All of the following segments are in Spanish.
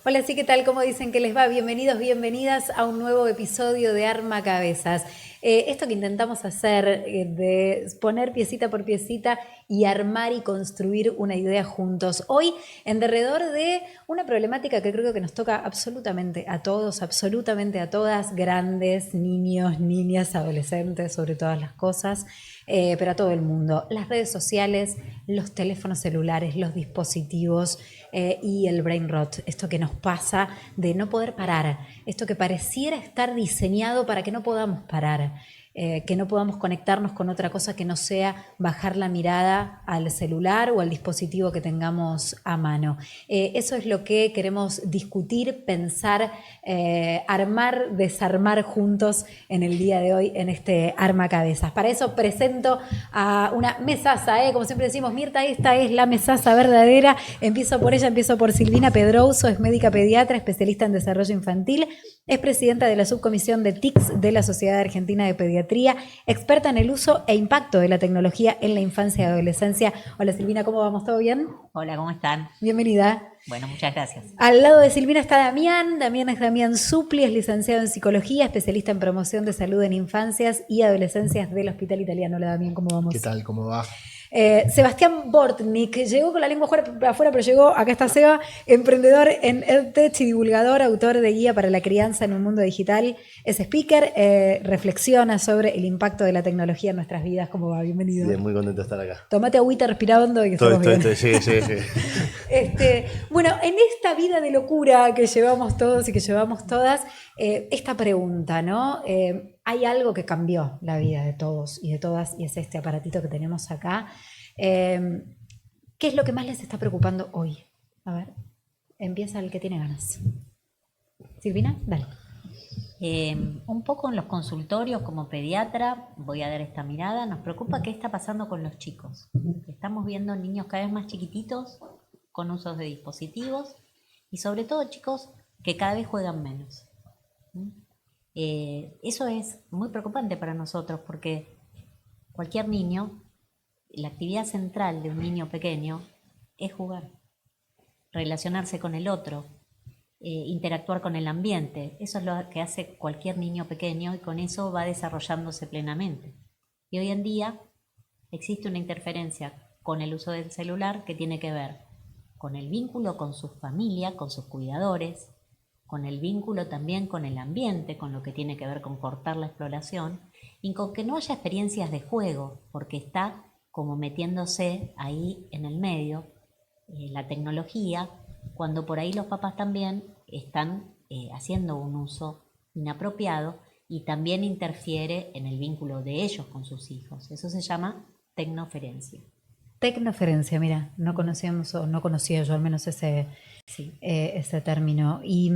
Hola, sí, ¿qué tal? ¿Cómo dicen que les va? Bienvenidos, bienvenidas a un nuevo episodio de Arma Cabezas. Esto que intentamos hacer de poner piecita por piecita y armar y construir una idea juntos. Hoy, en derredor de una problemática que creo que nos toca absolutamente a todos, absolutamente a todas, grandes, niños, niñas, adolescentes, sobre todas las cosas, pero a todo el mundo. Las redes sociales, los teléfonos celulares, los dispositivos y el brain rot. Esto que nos pasa de no poder parar. Esto que pareciera estar diseñado para que no podamos parar. Que no podamos conectarnos con otra cosa que no sea bajar la mirada al celular o al dispositivo que tengamos a mano. Eso es lo que queremos discutir, pensar, armar, desarmar juntos en el día de hoy en este Arma Cabezas. Para eso presento a una mesaza, como siempre decimos, Mirta, esta es la mesaza verdadera. Empiezo por ella, empiezo por Silvina Pedrouso, es médica pediatra, especialista en desarrollo infantil, es presidenta de la subcomisión de TICS de la Sociedad Argentina de Pediatría, experta en el uso e impacto de la tecnología en la infancia y adolescencia. Hola Silvina, ¿cómo vamos? ¿Todo bien? Hola, ¿cómo están? Bienvenida. Bueno, muchas gracias. Al lado de Silvina está Damián. Damián es Damián Supli, es licenciado en psicología, especialista en promoción de salud en infancias y adolescencias del Hospital Italiano. Hola Damián, ¿cómo vamos? ¿Qué tal? ¿Cómo va? Sebastián Bortnik, llegó con la lengua afuera, pero llegó, acá está Seba, emprendedor en EdTech y divulgador, autor de guía para la crianza en un mundo digital, es speaker, reflexiona sobre el impacto de la tecnología en nuestras vidas. ¿Cómo va? Bienvenido. Bien, muy contento de estar acá. Tomate agüita, respira hondo y que estamos bien. Llegué. Bueno, en esta vida de locura que llevamos todos y que llevamos todas, esta pregunta, ¿no? Hay algo que cambió la vida de todos y de todas, y es este aparatito que tenemos acá. ¿Qué es lo que más les está preocupando hoy? A ver, empieza el que tiene ganas. Silvina, dale. Un poco en los consultorios como pediatra, voy a dar esta mirada, nos preocupa qué está pasando con los chicos. Estamos viendo niños cada vez más chiquititos con usos de dispositivos y sobre todo chicos que cada vez juegan menos. Eso es muy preocupante para nosotros porque cualquier niño, la actividad central de un niño pequeño es jugar, relacionarse con el otro, interactuar con el ambiente. Eso es lo que hace cualquier niño pequeño y con eso va desarrollándose plenamente. Y hoy en día existe una interferencia con el uso del celular que tiene que ver con el vínculo con su familia, con sus cuidadores, con el vínculo también con el ambiente, con lo que tiene que ver con cortar la exploración y con que no haya experiencias de juego, porque está como metiéndose ahí en el medio la tecnología, cuando por ahí los papás también están haciendo un uso inapropiado y también interfiere en el vínculo de ellos con sus hijos. Eso se llama tecnoferencia. Tecnoferencia, mira, no conocíamos o no conocía yo al menos ese término. Y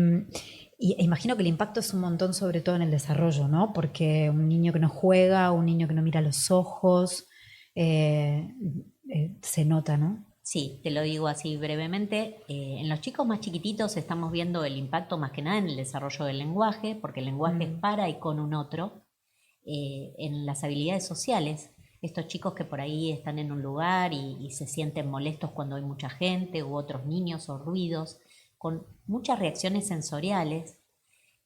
imagino que el impacto es un montón, sobre todo en el desarrollo, ¿no? Porque un niño que no juega, un niño que no mira los ojos, se nota, ¿no? Sí, te lo digo así brevemente. En los chicos más chiquititos estamos viendo el impacto más que nada en el desarrollo del lenguaje, porque el lenguaje es para y con un otro, en las habilidades sociales. Estos chicos que por ahí están en un lugar y se sienten molestos cuando hay mucha gente u otros niños o ruidos, con muchas reacciones sensoriales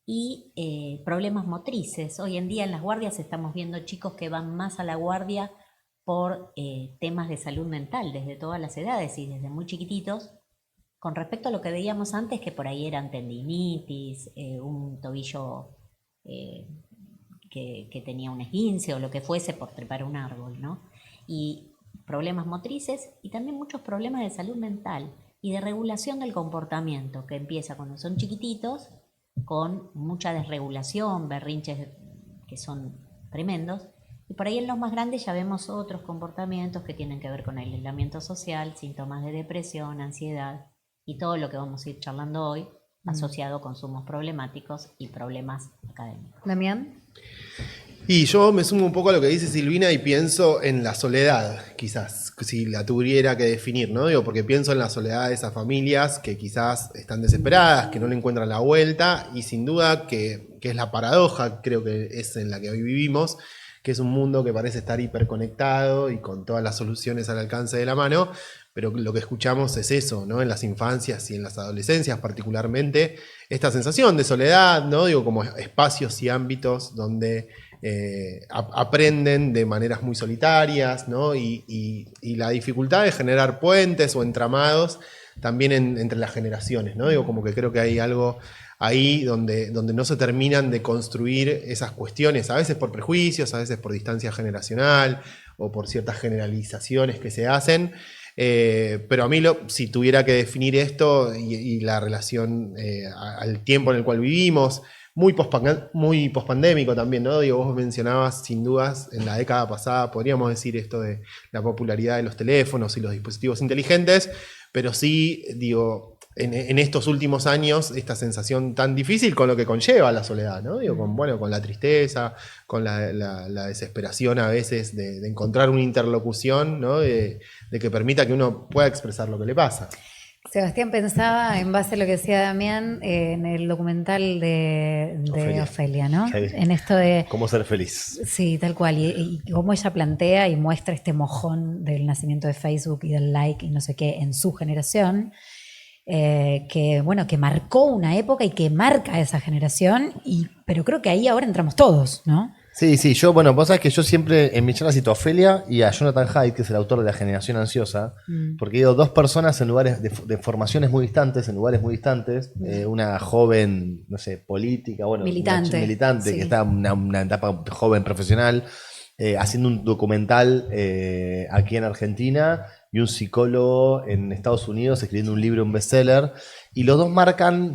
y problemas motrices. Hoy en día en las guardias estamos viendo chicos que van más a la guardia por temas de salud mental desde todas las edades y desde muy chiquititos, con respecto a lo que veíamos antes, que por ahí eran tendinitis, un tobillo que tenía un esguince o lo que fuese por trepar un árbol, ¿no? Y problemas motrices y también muchos problemas de salud mental y de regulación del comportamiento, que empieza cuando son chiquititos, con mucha desregulación, berrinches que son tremendos, y por ahí en los más grandes ya vemos otros comportamientos que tienen que ver con el aislamiento social, síntomas de depresión, ansiedad y todo lo que vamos a ir charlando hoy asociado a consumos problemáticos y problemas académicos. Damián. Y yo me sumo un poco a lo que dice Silvina y pienso en la soledad, quizás, si la tuviera que definir, ¿no? Digo, porque pienso en la soledad de esas familias que quizás están desesperadas, que no le encuentran la vuelta y sin duda que es la paradoja, creo que es en la que hoy vivimos, que es un mundo que parece estar hiperconectado y con todas las soluciones al alcance de la mano, pero lo que escuchamos es eso, ¿no? En las infancias y en las adolescencias particularmente, esta sensación de soledad, ¿no? Digo, como espacios y ámbitos donde aprenden de maneras muy solitarias, ¿no? Y la dificultad de generar puentes o entramados también entre las generaciones, ¿no? Digo, como que creo que hay algo ahí donde no se terminan de construir esas cuestiones, a veces por prejuicios, a veces por distancia generacional o por ciertas generalizaciones que se hacen. Pero a mí, si tuviera que definir esto y la relación al tiempo en el cual vivimos, muy pospandémico también, ¿no? Digo, vos mencionabas sin dudas en la década pasada, podríamos decir esto de la popularidad de los teléfonos y los dispositivos inteligentes, pero sí, digo, en estos últimos años, esta sensación tan difícil con lo que conlleva la soledad, ¿no? Digo, con la tristeza, con la desesperación a veces de encontrar una interlocución, ¿no? De que permita que uno pueda expresar lo que le pasa. Sebastián pensaba, en base a lo que decía Damián, en el documental de Ofelia, ¿no? Sí. En esto de... ¿Cómo ser feliz? Sí, tal cual. Y cómo ella plantea y muestra este mojón del nacimiento de Facebook y del like y no sé qué en su generación, que marcó una época y que marca esa generación, pero creo que ahí ahora entramos todos, ¿no? Sí, yo, vos sabés que yo siempre en mi charla cito a Ofelia y a Jonathan Haidt, que es el autor de La Generación Ansiosa, porque digo, dos personas en lugares de formaciones muy distantes, en lugares muy distantes, una joven, no sé, política, militante, sí, que está en una etapa joven profesional, haciendo un documental aquí en Argentina, y un psicólogo en Estados Unidos escribiendo un libro, un bestseller, y los dos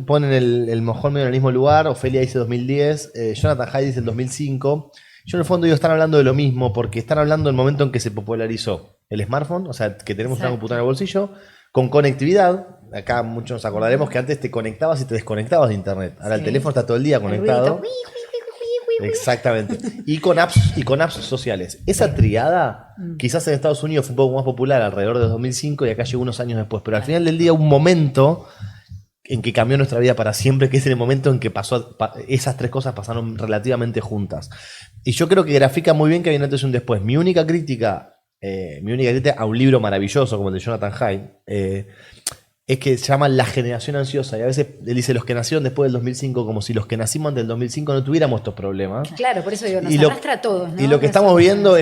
ponen el mojón medio en el mismo lugar. Ofelia dice 2010, Jonathan Haidt dice el 2005. Yo en el fondo están hablando de lo mismo, porque están hablando del momento en que se popularizó el smartphone, o sea, que tenemos una computadora en el bolsillo, con conectividad. Acá muchos nos acordaremos que antes te conectabas y te desconectabas de internet. Ahora el teléfono está todo el día conectado. Exactamente. Y con apps sociales. Esa triada, quizás en Estados Unidos fue un poco más popular alrededor de 2005 y acá llegó unos años después. Pero al final del día, un momento en que cambió nuestra vida para siempre, que es el momento en que esas tres cosas pasaron relativamente juntas. Y yo creo que grafica muy bien que hay un antes y un después. Mi única crítica a un libro maravilloso como el de Jonathan Haidt, es que se llama La Generación Ansiosa, y a veces él dice los que nacieron después del 2005, como si los que nacimos antes del 2005 no tuviéramos estos problemas. Claro, por eso digo, nos arrastra a todos, ¿no? Y lo que estamos viendo,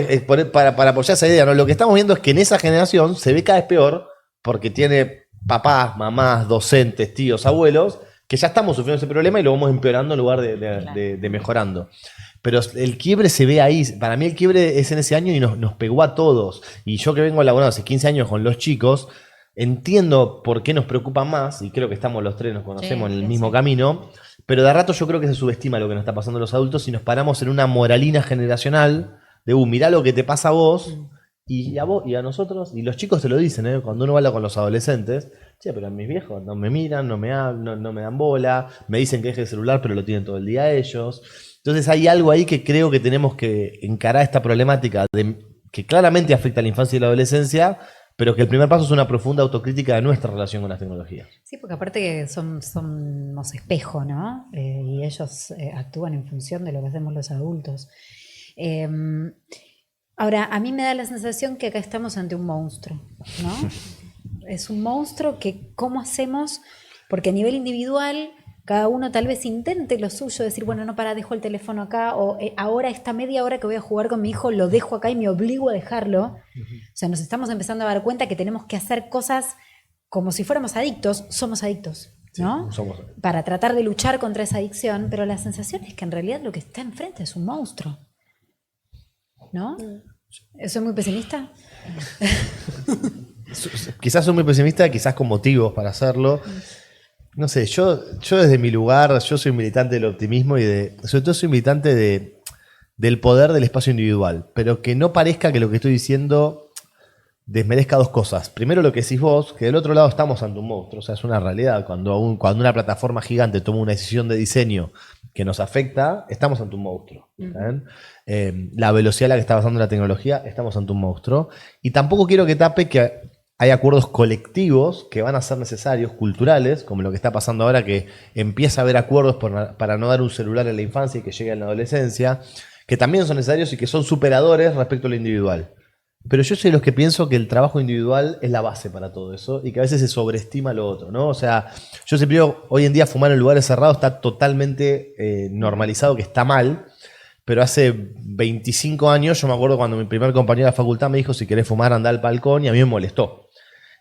para apoyar esa idea, ¿no? Lo que estamos viendo es que en esa generación se ve cada vez peor, porque tiene papás, mamás, docentes, tíos, abuelos, que ya estamos sufriendo ese problema y lo vamos empeorando en lugar de mejorando. Pero el quiebre se ve ahí. Para mí el quiebre es en ese año y nos pegó a todos. Y yo que vengo laburando hace 15 años con los chicos, entiendo por qué nos preocupa más, y creo que estamos los tres, nos conocemos en el mismo camino, pero de rato yo creo que se subestima lo que nos está pasando a los adultos y nos paramos en una moralina generacional de, mirá lo que te pasa a vos, y a vos y a nosotros, y los chicos te lo dicen, cuando uno habla con los adolescentes, che, pero mis viejos no me miran, no me hablan, no me dan bola, me dicen que deje el celular, pero lo tienen todo el día ellos. Entonces hay algo ahí que creo que tenemos que encarar esta problemática que claramente afecta a la infancia y la adolescencia, pero que el primer paso es una profunda autocrítica de nuestra relación con las tecnologías. Sí, porque aparte que somos espejo, ¿no? Y ellos actúan en función de lo que hacemos los adultos. Ahora, a mí me da la sensación que acá estamos ante un monstruo, ¿no? Es un monstruo que, ¿cómo hacemos? Porque a nivel individual, cada uno tal vez intente lo suyo, decir, bueno, no, dejo el teléfono acá, o ahora esta media hora que voy a jugar con mi hijo lo dejo acá y me obligo a dejarlo. O sea, nos estamos empezando a dar cuenta que tenemos que hacer cosas como si fuéramos adictos, somos adictos, ¿no? Sí, para tratar de luchar contra esa adicción, pero la sensación es que en realidad lo que está enfrente es un monstruo, ¿no? ¿Soy muy pesimista? Quizás soy muy pesimista, quizás con motivos para hacerlo. No sé, yo desde mi lugar, yo soy militante del optimismo y sobre todo soy militante del poder del espacio individual, pero que no parezca que lo que estoy diciendo desmerezca dos cosas. Primero, lo que decís vos, que del otro lado estamos ante un monstruo, o sea, es una realidad. Cuando una plataforma gigante toma una decisión de diseño que nos afecta, estamos ante un monstruo. La velocidad a la que está avanzando la tecnología, estamos ante un monstruo. Y tampoco quiero que tape que hay acuerdos colectivos que van a ser necesarios, culturales, como lo que está pasando ahora, que empieza a haber acuerdos para no dar un celular en la infancia y que llegue en la adolescencia, que también son necesarios y que son superadores respecto a lo individual. Pero yo soy de los que pienso que el trabajo individual es la base para todo eso y que a veces se sobreestima lo otro, ¿no? O sea, yo siempre digo, hoy en día fumar en lugares cerrados está totalmente normalizado, que está mal, pero hace 25 años yo me acuerdo cuando mi primer compañero de la facultad me dijo, si querés fumar, anda al balcón, y a mí me molestó.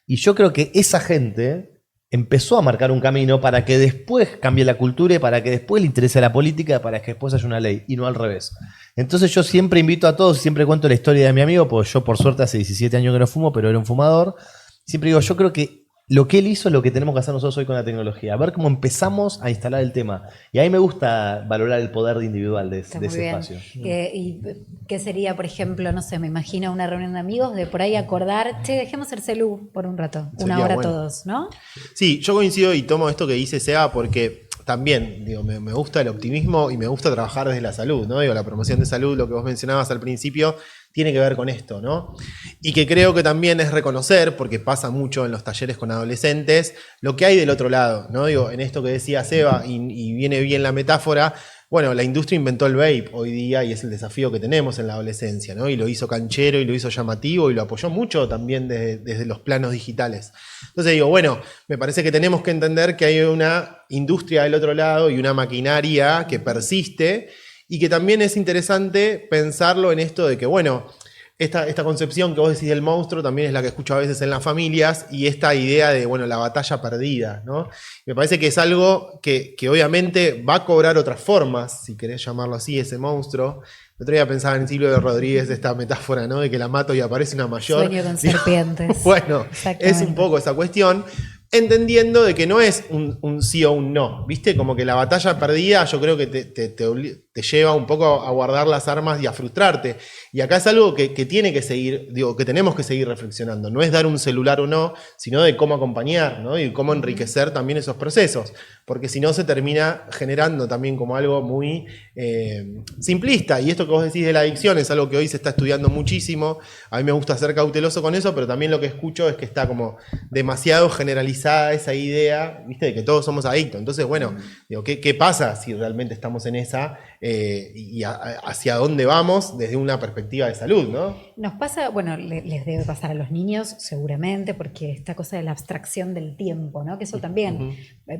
Y yo creo que esa gente empezó a marcar un camino para que después cambie la cultura y para que después le interese la política, para que después haya una ley, y no al revés. Entonces yo siempre invito a todos, siempre cuento la historia de mi amigo, porque yo por suerte hace 17 años que no fumo, pero era un fumador. Siempre digo, yo creo que lo que él hizo es lo que tenemos que hacer nosotros hoy con la tecnología, a ver cómo empezamos a instalar el tema. Y a mí me gusta valorar el poder individual de ese espacio. ¿Y qué sería, por ejemplo, no sé, me imagino una reunión de amigos de por ahí acordar, che, dejemos el celú por un rato, Sería una hora bueno. todos, ¿no? Sí, yo coincido y tomo esto que dice Seba porque también, digo, me gusta el optimismo y me gusta trabajar desde la salud, ¿no? Digo, la promoción de salud, lo que vos mencionabas al principio, tiene que ver con esto, ¿no? Y que creo que también es reconocer, porque pasa mucho en los talleres con adolescentes, lo que hay del otro lado, ¿no? Digo, en esto que decía Seba, y viene bien la metáfora, bueno, la industria inventó el vape hoy día y es el desafío que tenemos en la adolescencia, ¿no? Y lo hizo canchero y lo hizo llamativo y lo apoyó mucho también desde los planos digitales. Entonces digo, bueno, me parece que tenemos que entender que hay una industria del otro lado y una maquinaria que persiste y que también es interesante pensarlo en esto de que, bueno, esta concepción que vos decís del monstruo también es la que escucho a veces en las familias y esta idea de, bueno, la batalla perdida, ¿no? Me parece que es algo que obviamente va a cobrar otras formas, si querés llamarlo así, ese monstruo. El otro día pensaba en Silvio de Rodríguez, esta metáfora, ¿no? De que la mato y aparece una mayor. Sueño con serpientes. Bueno, es un poco esa cuestión. Entendiendo de que no es un sí o un no, ¿viste? Como que la batalla perdida yo creo que te lleva un poco a guardar las armas y a frustrarte. Y acá es algo que tiene que seguir, digo, que tenemos que seguir reflexionando. No es dar un celular o no, sino de cómo acompañar, ¿no? Y cómo enriquecer también esos procesos. Porque si no se termina generando también como algo muy simplista. Y esto que vos decís de la adicción es algo que hoy se está estudiando muchísimo. A mí me gusta ser cauteloso con eso, pero también lo que escucho es que está como demasiado generalizada esa idea, ¿viste? De que todos somos adictos. Entonces, bueno, digo, ¿qué pasa si realmente estamos en esa y hacia dónde vamos desde una perspectiva de salud, ¿no? Nos pasa, bueno, les debe pasar a los niños seguramente, porque esta cosa de la abstracción del tiempo, ¿no? Que eso también,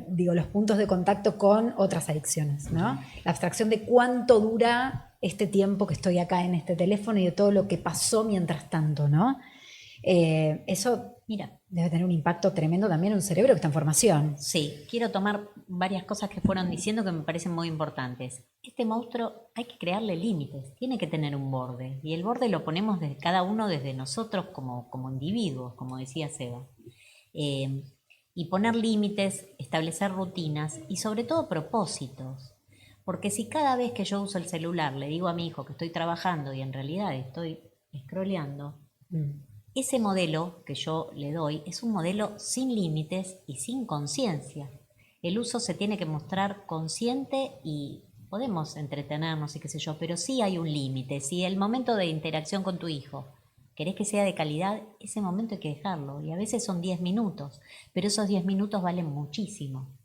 digo, los puntos de contacto con otras adicciones, ¿no? La abstracción de cuánto dura este tiempo que estoy acá en este teléfono y de todo lo que pasó mientras tanto, ¿no? Eso, mira, debe tener un impacto tremendo también en un cerebro que está en formación. Sí, quiero tomar varias cosas que fueron diciendo que me parecen muy importantes. Este monstruo hay que crearle límites, tiene que tener un borde. Y el borde lo ponemos desde cada uno desde nosotros como individuos, como decía Seba. Y poner límites, establecer rutinas y sobre todo propósitos. Porque si cada vez que yo uso el celular le digo a mi hijo que estoy trabajando y en realidad estoy scrolleando, ese modelo que yo le doy es un modelo sin límites y sin conciencia. El uso se tiene que mostrar consciente y podemos entretenernos y qué sé yo, pero sí hay un límite. Si el momento de interacción con tu hijo querés que sea de calidad, ese momento hay que dejarlo. Y a veces son 10 minutos, pero esos 10 minutos valen muchísimo.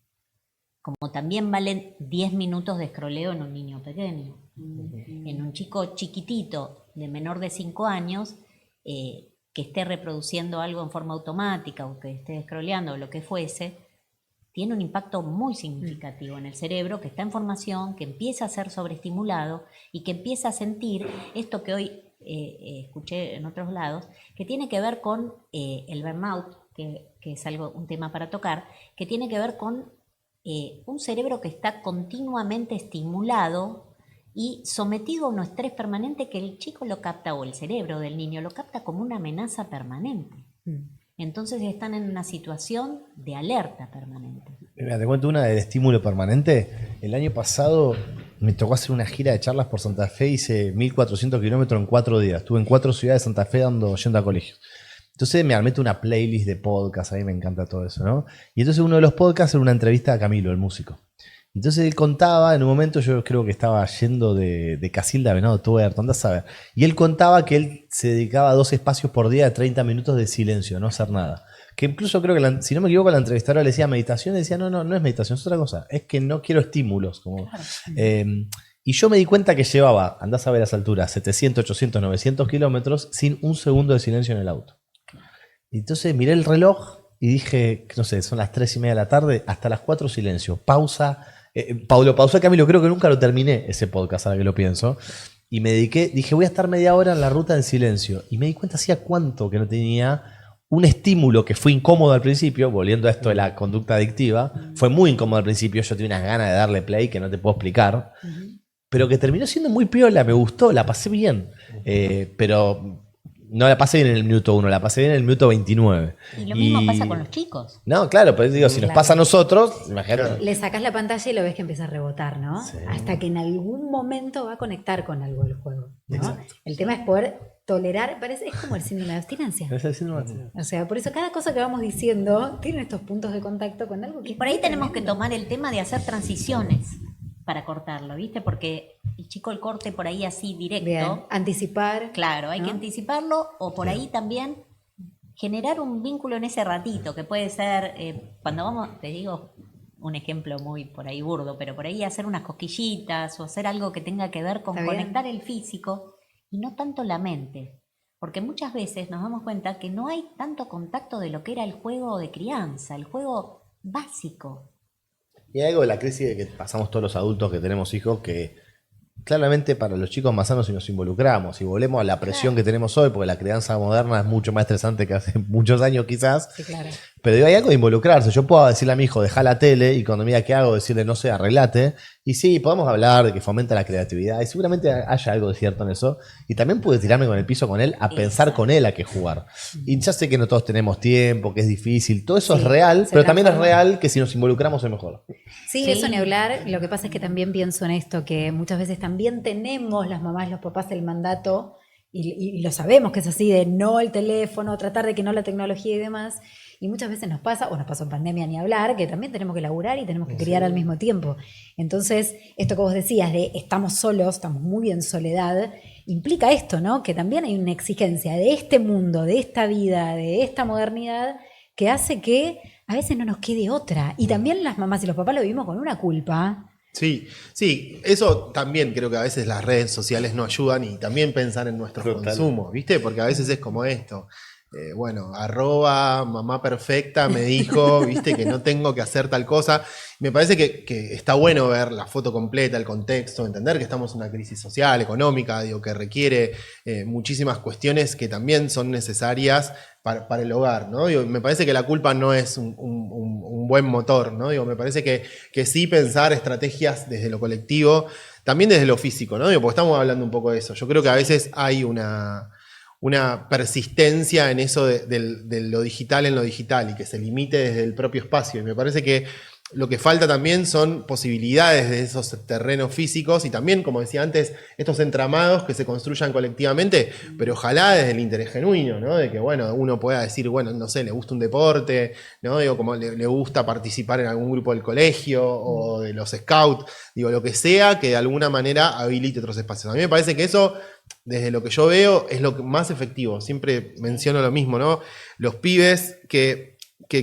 Como también valen 10 minutos de escroleo en un niño pequeño. En un chico chiquitito de menor de 5 años, que esté reproduciendo algo en forma automática o que esté scrolleando o lo que fuese, tiene un impacto muy significativo en el cerebro, que está en formación, que empieza a ser sobreestimulado y que empieza a sentir esto que hoy escuché en otros lados, que tiene que ver con el burnout, que es un tema para tocar, que tiene que ver con un cerebro que está continuamente estimulado y sometido a un estrés permanente que el chico lo capta, o el cerebro del niño lo capta como una amenaza permanente. Entonces están en una situación de alerta permanente. Mira, te cuento una del estímulo permanente. El año pasado me tocó hacer una gira de charlas por Santa Fe, hice 1400 kilómetros en 4 días. Estuve en 4 ciudades de Santa Fe yendo a colegios. Entonces me armé una playlist de podcasts, a mí me encanta todo eso, ¿no? Y entonces uno de los podcasts era una entrevista a Camilo, el músico. Entonces él contaba, en un momento yo creo que estaba yendo de Casilda a Venado Tuerto, andás a ver. Y él contaba que él se dedicaba a 2 espacios por día de 30 minutos de silencio, no hacer nada. Que incluso creo que, si no me equivoco, la entrevistadora le decía meditación, y decía, no es meditación, es otra cosa. Es que no quiero estímulos. Como, Y yo me di cuenta que llevaba, andás a ver las alturas, 700, 800, 900 kilómetros sin un segundo de silencio en el auto. Y entonces miré el reloj y dije, no sé, son las 3:30 de la tarde, hasta las 4 silencio, pausa. Paulo pausó, Camilo, creo que nunca lo terminé ese podcast, ahora que lo pienso. Y me dediqué, dije, voy a estar media hora en la ruta en silencio. Y me di cuenta hacía cuánto que no tenía un estímulo que fue incómodo al principio, volviendo a esto de la conducta adictiva. Fue muy incómodo al principio, yo tenía unas ganas de darle play que no te puedo explicar. Pero que terminó siendo muy piola, me gustó, la pasé bien. Pero no la pasé bien en el minuto 1, la pasé bien en el minuto 29. Y lo mismo pasa con los chicos. No, claro, pero digo, si nos pasa a nosotros, imagínate. Le sacás la pantalla y lo ves que empieza a rebotar, ¿no? Sí. Hasta que en algún momento va a conectar con algo del juego, ¿no? Exacto. El tema es poder tolerar, es como el síndrome de abstinencia. Es el síndrome de abstinencia. O sea, por eso cada cosa que vamos diciendo tiene estos puntos de contacto con algo que... Y por ahí tenemos que tomar el tema de hacer transiciones para cortarlo, ¿viste? Porque el chico el corte por ahí así directo. Bien, anticipar. Claro, hay ¿no? que anticiparlo o por ahí también generar un vínculo en ese ratito, que puede ser, cuando vamos, te digo un ejemplo muy por ahí burdo, pero por ahí hacer unas cosquillitas o hacer algo que tenga que ver con Está bien. conectar el físico y no tanto la mente. Porque muchas veces nos damos cuenta que no hay tanto contacto de lo que era el juego de crianza, el juego básico. Y hay algo de la crisis que pasamos todos los adultos que tenemos hijos que claramente para los chicos más sanos si nos involucramos y volvemos a la presión que tenemos hoy, porque la crianza moderna es mucho más estresante que hace muchos años quizás. Sí, claro. Pero digo, hay algo de involucrarse. Yo puedo decirle a mi hijo, deja la tele, y cuando mira qué hago, decirle, no sé, arreglate. Y sí, podemos hablar de que fomenta la creatividad, y seguramente haya algo de cierto en eso. Y también pude tirarme con el piso con él, a pensar con él a qué jugar. Y ya sé que no todos tenemos tiempo, que es difícil, todo eso Sí, es real, se pero también es transforma. real que si nos involucramos es mejor. Sí, Sí. eso ni hablar. Lo que pasa es que también pienso en esto, que muchas veces también tenemos las mamás, los papás el mandato, y lo sabemos que es así, de no el teléfono, tratar de que no la tecnología y demás. Y muchas veces nos pasa, o nos pasó en pandemia ni hablar, que también tenemos que laburar y tenemos que criar al mismo tiempo. Entonces, esto que vos decías de estamos solos, estamos muy en soledad, implica esto, ¿no? Que también hay una exigencia de este mundo, de esta vida, de esta modernidad, que hace que a veces no nos quede otra. Y también las mamás y los papás lo vivimos con una culpa. Sí, sí, eso también creo que a veces las redes sociales no ayudan y también pensar en nuestro Total. consumo, ¿viste? Porque a veces es como esto. Bueno, @mamá perfecta me dijo, viste, que no tengo que hacer tal cosa. Me parece que está bueno ver la foto completa, el contexto, entender que estamos en una crisis social, económica, digo, que requiere muchísimas cuestiones que también son necesarias para el hogar, ¿no? Digo, me parece que la culpa no es un buen motor, ¿no? Digo, me parece que sí pensar estrategias desde lo colectivo, también desde lo físico, ¿no? Digo, porque estamos hablando un poco de eso. Yo creo que a veces hay una persistencia en eso de lo digital en lo digital y que se limite desde el propio espacio. Y me parece que lo que falta también son posibilidades de esos terrenos físicos y también, como decía antes, estos entramados que se construyan colectivamente, pero ojalá desde el interés genuino, ¿no? De que, bueno, uno pueda decir, bueno, no sé, le gusta un deporte, ¿no? Digo, como le gusta participar en algún grupo del colegio o de los scouts, digo, lo que sea que de alguna manera habilite otros espacios. A mí me parece que eso, desde lo que yo veo, es lo más efectivo. Siempre menciono lo mismo, ¿no? Los pibes que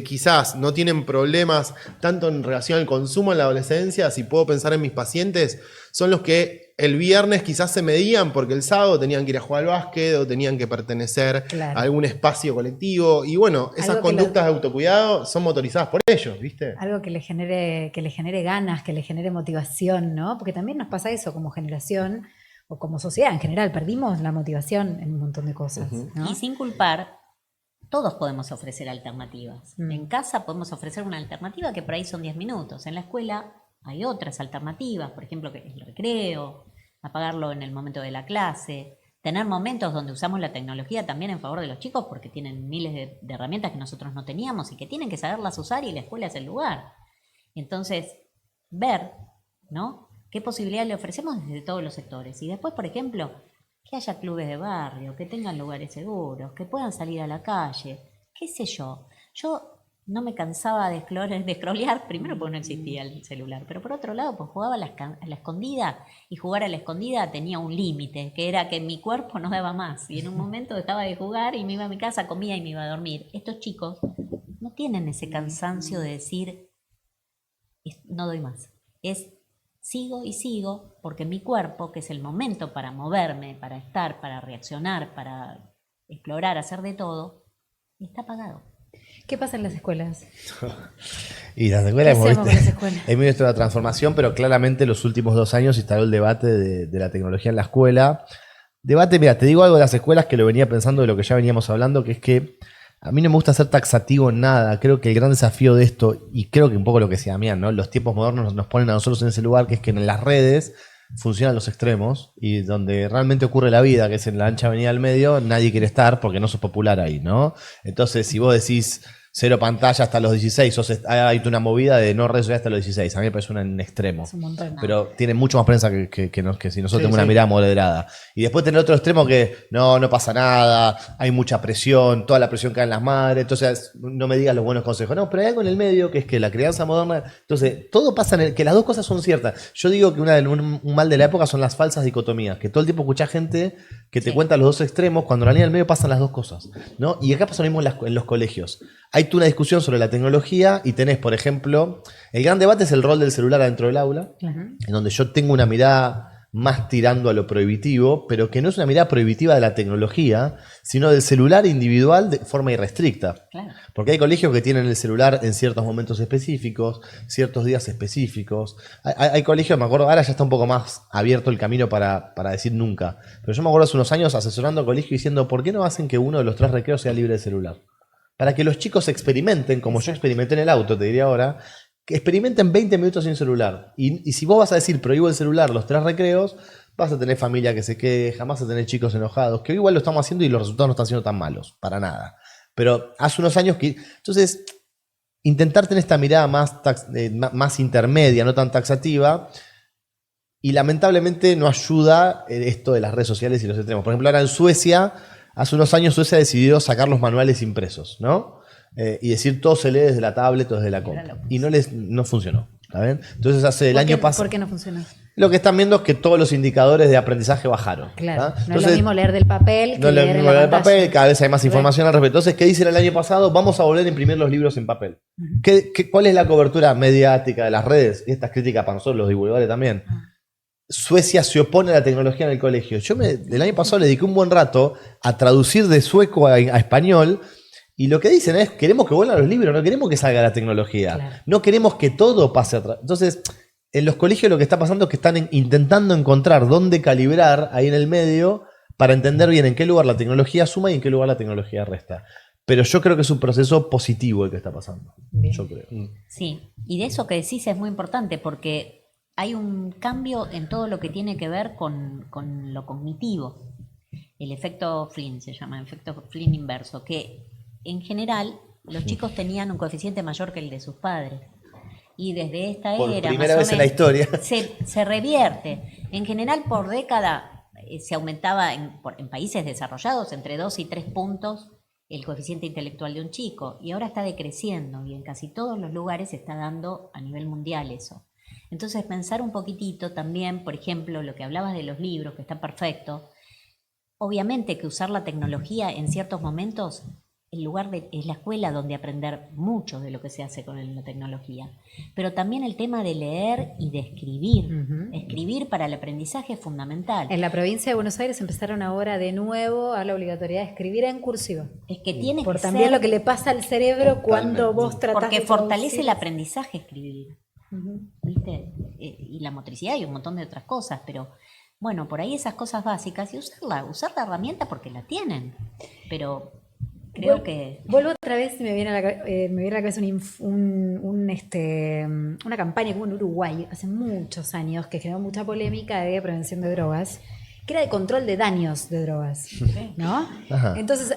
quizás no tienen problemas tanto en relación al consumo en la adolescencia, si puedo pensar en mis pacientes, son los que el viernes quizás se medían porque el sábado tenían que ir a jugar al básquet o tenían que pertenecer Claro. a algún espacio colectivo. Y bueno, esas Algo que conductas de autocuidado son motorizadas por ellos, ¿viste? Algo que le genere ganas, que le genere motivación, ¿no? Porque también nos pasa eso como generación o como sociedad en general, perdimos la motivación en un montón de cosas, ¿no? Y sin culpar, todos podemos ofrecer alternativas. Mm. En casa podemos ofrecer una alternativa que por ahí son 10 minutos. En la escuela hay otras alternativas, por ejemplo, que es el recreo, apagarlo en el momento de la clase, tener momentos donde usamos la tecnología también en favor de los chicos porque tienen miles de herramientas que nosotros no teníamos y que tienen que saberlas usar y la escuela es el lugar. Entonces, ver, ¿no?, qué posibilidades le ofrecemos desde todos los sectores. Y después, por ejemplo, que haya clubes de barrio, que tengan lugares seguros, que puedan salir a la calle, qué sé yo. Yo no me cansaba de scrollear, primero porque no existía el celular, pero por otro lado, pues jugaba a la escondida, y jugar a la escondida tenía un límite, que era que mi cuerpo no daba más, y en un momento dejaba de jugar y me iba a mi casa, comía y me iba a dormir. Estos chicos no tienen ese cansancio de decir, no doy más. Es sigo y sigo, porque mi cuerpo, que es el momento para moverme, para estar, para reaccionar, para explorar, hacer de todo, está apagado. ¿Qué pasa en las escuelas? Y las ¿Qué escuelas, hacemos con las escuelas? es medio esto de la transformación, pero claramente los últimos 2 años se instaló el debate de la tecnología en la escuela. Debate, mira, te digo algo de las escuelas que lo venía pensando de lo que ya veníamos hablando, que es que a mí no me gusta ser taxativo en nada. Creo que el gran desafío de esto, y creo que un poco lo que decía Damián, ¿no? Los tiempos modernos nos ponen a nosotros en ese lugar, que es que en las redes funcionan los extremos y donde realmente ocurre la vida, que es en la ancha avenida del medio, nadie quiere estar porque no sos popular ahí, ¿no? Entonces, si vos decís 0 pantalla hasta los 16, hay una movida de no redes sociales hasta los 16. A mí me parece un extremo. Es un montón. Pero tiene mucho más prensa que si nosotros Sí, tenemos una sí. mirada moderada. Y después tener otro extremo que no pasa nada, hay mucha presión, toda la presión cae en las madres, entonces no me digas los buenos consejos. No, pero hay algo en el medio que es que la crianza moderna, entonces todo pasa que las dos cosas son ciertas. Yo digo que un mal de la época son las falsas dicotomías, que todo el tiempo escuchás gente que te cuenta los dos extremos cuando en la línea del medio pasan las dos cosas, ¿no? Y acá pasa lo mismo en los colegios. Hay tú una discusión sobre la tecnología y tenés, por ejemplo, el gran debate es el rol del celular adentro del aula, en donde yo tengo una mirada más tirando a lo prohibitivo, pero que no es una mirada prohibitiva de la tecnología, sino del celular individual de forma irrestricta. Claro. Porque hay colegios que tienen el celular en ciertos momentos específicos, ciertos días específicos. Hay colegios, me acuerdo, ahora ya está un poco más abierto el camino para decir nunca. Pero yo me acuerdo hace unos años asesorando a colegios diciendo, ¿por qué no hacen que uno de los 3 recreos sea libre de celular? Para que los chicos experimenten, como yo experimenté en el auto, te diría ahora, que experimenten 20 minutos sin celular. Y si vos vas a decir prohíbo el celular los 3 recreos, vas a tener familia que se queja, vas a tener chicos enojados, que hoy igual lo estamos haciendo y los resultados no están siendo tan malos, para nada. Pero hace unos años que... Entonces, intentar tener esta mirada más intermedia, no tan taxativa, y lamentablemente no ayuda esto de las redes sociales y los extremos. Por ejemplo, ahora en Suecia... Hace unos años Suecia decidió sacar los manuales impresos, ¿no? Y decir todo se lee desde la tablet o desde la compu. Y no funcionó, ¿está bien? Entonces hace el año pasado... ¿Por qué no funcionó? Lo que están viendo es que todos los indicadores de aprendizaje bajaron. Claro, ¿tá? no es Entonces, lo mismo leer del papel que no es lo leer en mismo la leer el pantalla. papel, cada vez hay más información al respecto. Entonces, ¿qué dicen el año pasado? Vamos a volver a imprimir los libros en papel. ¿Cuál es la cobertura mediática de las redes? Y esta es crítica para nosotros, los divulgadores también. Suecia se opone a la tecnología en el colegio. El año pasado le dediqué un buen rato a traducir de sueco a español y lo que dicen es, queremos que vuelvan los libros, no queremos que salga la tecnología. Claro. No queremos que todo pase atrás. Entonces, en los colegios lo que está pasando es que están intentando encontrar dónde calibrar ahí en el medio para entender bien en qué lugar la tecnología suma y en qué lugar la tecnología resta. Pero yo creo que es un proceso positivo el que está pasando. Bien. Yo creo. Sí, y de eso que decís es muy importante porque hay un cambio en todo lo que tiene que ver con lo cognitivo. El efecto Flynn se llama, efecto Flynn inverso, que en general los chicos tenían un coeficiente mayor que el de sus padres. Y desde esta Por era, primera más vez o en la menos, historia. se revierte. En general, por década se aumentaba en países desarrollados entre 2 y 3 puntos el coeficiente intelectual de un chico. Y ahora está decreciendo y en casi todos los lugares se está dando a nivel mundial eso. Entonces, pensar un poquitito también, por ejemplo, lo que hablabas de los libros, que está perfecto. Obviamente que usar la tecnología en ciertos momentos, es la escuela donde aprender mucho de lo que se hace con la tecnología. Pero también el tema de leer y de escribir. Escribir para el aprendizaje es fundamental. En la provincia de Buenos Aires empezaron ahora de nuevo a la obligatoriedad de escribir en cursiva. Es que tiene Por que también ser, lo que le pasa al cerebro cuando vos tratás porque de fortalece traducir. el aprendizaje escribir. ¿Viste? Y la motricidad y un montón de otras cosas, pero bueno, por ahí esas cosas básicas y usar la herramienta porque la tienen, pero creo que... Vuelvo otra vez y me viene a la cabeza una campaña que hubo en Uruguay hace muchos años que generó mucha polémica de prevención de drogas, que era de control de daños de drogas, ¿no? Ajá. Entonces,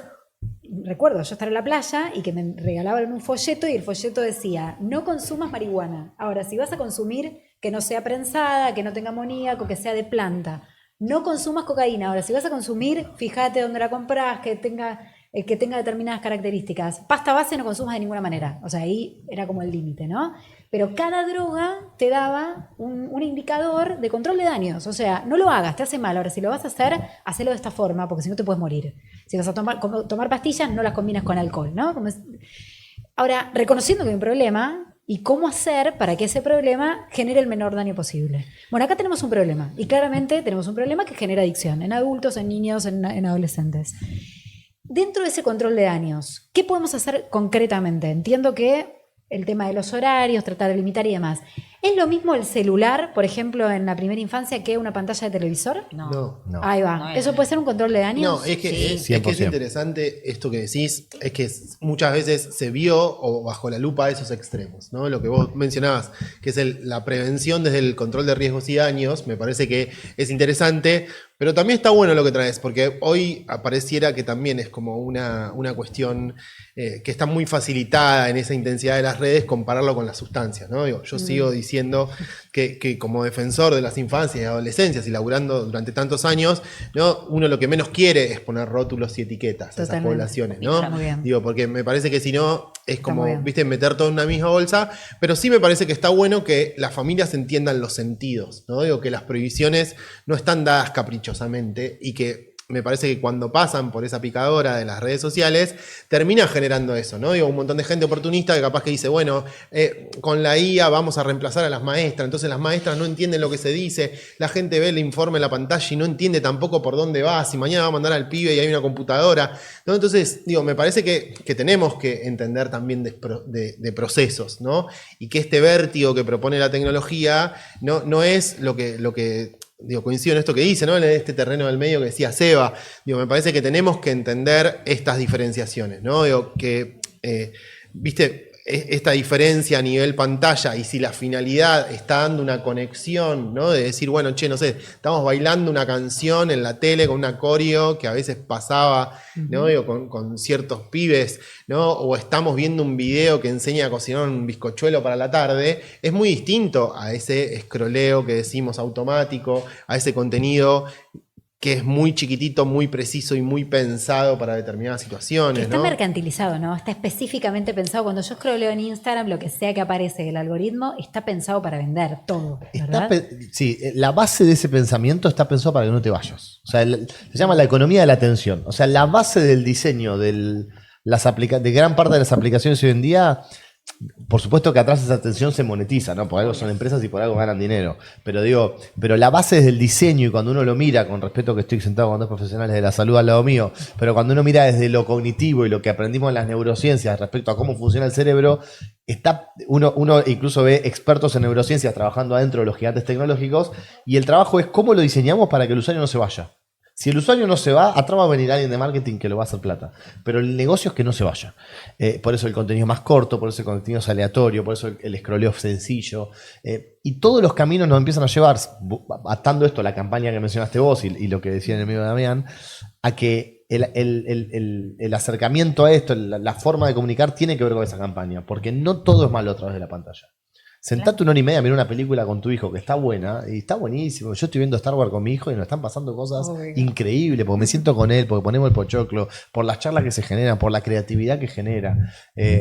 recuerdo yo estar en la playa y que me regalaban un folleto y el folleto decía, no consumas marihuana. Ahora, si vas a consumir, que no sea prensada, que no tenga amoníaco, que sea de planta. No consumas cocaína. Ahora, si vas a consumir, fíjate dónde la compras, que tenga determinadas características. Pasta base no consumas de ninguna manera. O sea, ahí era como el límite, ¿no? Pero cada droga te daba un indicador de control de daños. O sea, no lo hagas, te hace mal. Ahora, si lo vas a hacer, hacelo de esta forma, porque si no te puedes morir. Si vas a tomar pastillas, no las combinas con alcohol, ¿no? Ahora, reconociendo que hay un problema, y cómo hacer para que ese problema genere el menor daño posible. Bueno, acá tenemos un problema, y claramente tenemos un problema que genera adicción en adultos, en niños, en adolescentes. Dentro de ese control de daños, ¿qué podemos hacer concretamente? Entiendo que el tema de los horarios, tratar de limitar y demás. ¿Es lo mismo el celular, por ejemplo, en la primera infancia que una pantalla de televisor? No. No. Ahí va. No, ¿Eso puede ser un control de daños? No, es que, Sí. es que es 100%. interesante esto que decís, es que muchas veces se vio o bajo la lupa esos extremos, ¿no? Lo que vos mencionabas, que es la prevención desde el control de riesgos y daños, me parece que es interesante, pero también está bueno lo que traes, porque hoy apareciera que también es como una cuestión que está muy facilitada en esa intensidad de las redes compararlo con las sustancias, ¿no? Digo, yo sigo diciendo que como defensor de las infancias y adolescencias y laburando durante tantos años, ¿no? Uno lo que menos quiere es poner rótulos y etiquetas a esas Totalmente. poblaciones, ¿no? Está muy bien. Digo, porque me parece que si no es Está muy como, bien. viste, meter todo en una misma bolsa, pero sí me parece que está bueno que las familias entiendan los sentidos, ¿no? Digo, que las prohibiciones no están dadas caprichosamente y que me parece que cuando pasan por esa picadora de las redes sociales, termina generando eso, ¿no? Digo, un montón de gente oportunista que capaz que dice, bueno, con la IA vamos a reemplazar a las maestras, entonces las maestras no entienden lo que se dice, la gente ve el informe en la pantalla y no entiende tampoco por dónde va, si mañana va a mandar al pibe y hay una computadora, ¿no? Entonces, digo, me parece que tenemos que entender también de procesos, ¿no? Y que este vértigo que propone la tecnología no es lo que digo, coincido en esto que dice, ¿no? En este terreno del medio que decía Seba. Digo, me parece que tenemos que entender estas diferenciaciones, ¿no? Digo, que, viste, esta diferencia a nivel pantalla y si la finalidad está dando una conexión, ¿no? De decir, bueno, che, no sé, estamos bailando una canción en la tele con una coreo que a veces pasaba, ¿no? Digo, con ciertos pibes, ¿no? O estamos viendo un video que enseña a cocinar un bizcochuelo para la tarde, es muy distinto a ese escroleo que decimos automático, a ese contenido que es muy chiquitito, muy preciso y muy pensado para determinadas situaciones, Que está ¿no? mercantilizado, ¿no? Está específicamente pensado. Cuando yo scrolleo en Instagram, lo que sea que aparece el algoritmo, está pensado para vender todo, ¿verdad? Sí, la base de ese pensamiento está pensado para que no te vayas. O sea, se llama la economía de la atención. O sea, la base del diseño de gran parte de las aplicaciones hoy en día, por supuesto que atrás esa atención se monetiza, ¿no? Por algo son empresas y por algo ganan dinero. Pero la base es del diseño y cuando uno lo mira, con respeto que estoy sentado con dos profesionales de la salud al lado mío, pero cuando uno mira desde lo cognitivo y lo que aprendimos en las neurociencias respecto a cómo funciona el cerebro, uno incluso ve expertos en neurociencias trabajando adentro de los gigantes tecnológicos y el trabajo es cómo lo diseñamos para que el usuario no se vaya. Si el usuario no se va, atrás va a venir alguien de marketing que lo va a hacer plata. Pero el negocio es que no se vaya. Por eso el contenido es más corto, por eso el contenido es aleatorio, por eso el scrolleo es sencillo. Y todos los caminos nos empiezan a llevar, atando esto a la campaña que mencionaste vos y lo que decía el amigo Damián, a que el acercamiento a esto, la forma de comunicar tiene que ver con esa campaña. Porque no todo es malo a través de la pantalla. Sentate una hora y media a mirar una película con tu hijo que está buena y está buenísimo. Yo estoy viendo Star Wars con mi hijo y nos están pasando cosas increíbles porque me siento con él, porque ponemos el pochoclo, por las charlas que se generan, por la creatividad que genera.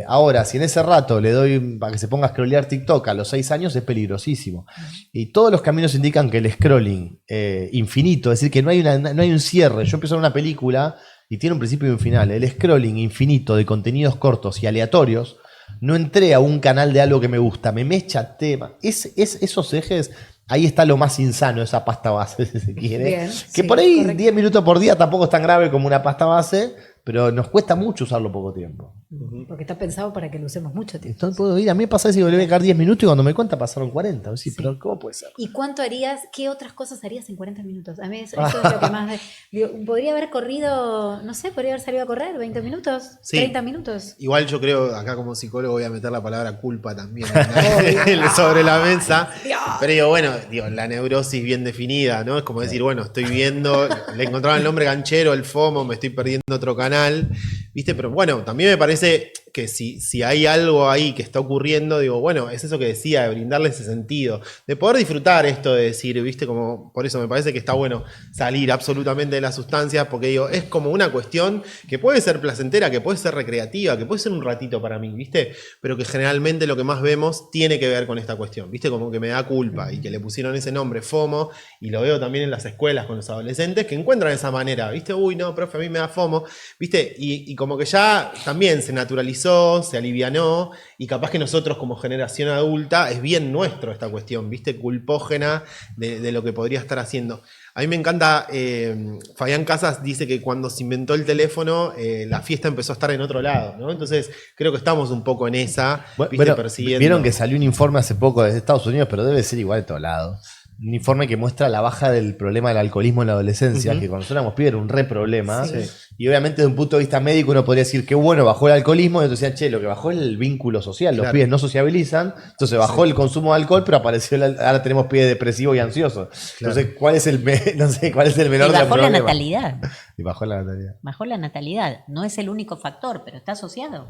Ahora, si en ese rato le doy para que se ponga a scrollear TikTok a los 6 años, es peligrosísimo. Y todos los caminos indican que el scrolling infinito, es decir, que no hay un cierre. Yo empiezo a ver una película y tiene un principio y un final. El scrolling infinito de contenidos cortos y aleatorios. No entré a un canal de algo que me gusta, me mecha tema. Esos ejes, ahí está lo más insano, esa pasta base, si se quiere. Bien, que sí, por ahí correcto. 10 minutos por día tampoco es tan grave como una pasta base, pero nos cuesta mucho usarlo poco tiempo. Porque está pensado para que lo usemos mucho tiempo. Entonces puedo ir, a mí me pasa si me voy a quedar 10 minutos y cuando me cuenta pasaron 40. Sí, pero ¿cómo puede ser? ¿Y cuánto harías? ¿Qué otras cosas harías en 40 minutos? A mí eso es lo que más... Digo, ¿podría haber corrido, no sé, podría haber salido a correr 20 minutos? Sí. 30 minutos. Igual yo creo, acá como psicólogo voy a meter la palabra culpa también sobre la mesa. Pero digo, bueno, la neurosis bien definida, ¿no? Es como decir, bueno, estoy viendo, le encontraba el nombre ganchero, el FOMO, me estoy perdiendo otro canal, ¿viste? Pero bueno, también me parece que si hay algo ahí que está ocurriendo, digo, bueno, es eso que decía, de brindarle ese sentido, de poder disfrutar esto de decir, ¿viste? Como, por eso me parece que está bueno salir absolutamente de las sustancias, porque digo, es como una cuestión que puede ser placentera, que puede ser recreativa, que puede ser un ratito para mí, ¿viste? Pero que generalmente lo que más vemos tiene que ver con esta cuestión, ¿viste? Como que me da culpa y que le pusieron ese nombre, FOMO, y lo veo también en las escuelas con los adolescentes que encuentran esa manera, ¿viste? Uy, no, profe, a mí me da FOMO, ¿viste? Y como que ya también se naturalizó normalizó, se alivianó, y capaz que nosotros como generación adulta es bien nuestro esta cuestión, ¿viste? Culpógena de lo que podría estar haciendo. A mí me encanta, Fabián Casas dice que cuando se inventó el teléfono, la fiesta empezó a estar en otro lado, ¿no? Entonces creo que estamos un poco en esa, ¿viste? Bueno, Persiguiendo. vieron que salió un informe hace poco desde Estados Unidos, pero debe ser igual de todos lados. Un informe que muestra la baja del problema del alcoholismo en la adolescencia, que cuando nosotros éramos pibes era un re problema. Sí. Y obviamente desde un punto de vista médico uno podría decir que bueno, bajó el alcoholismo, y entonces decían, che, lo que bajó es el vínculo social, los Claro. pibes no sociabilizan, entonces bajó el consumo de alcohol, pero apareció ahora tenemos pibes depresivos y ansiosos. Claro. Entonces, ¿cuál es el no sé, cuál es el menor Y de los bajó la problemas? natalidad. Y bajó la natalidad. Bajó la natalidad. No es el único factor, pero está asociado.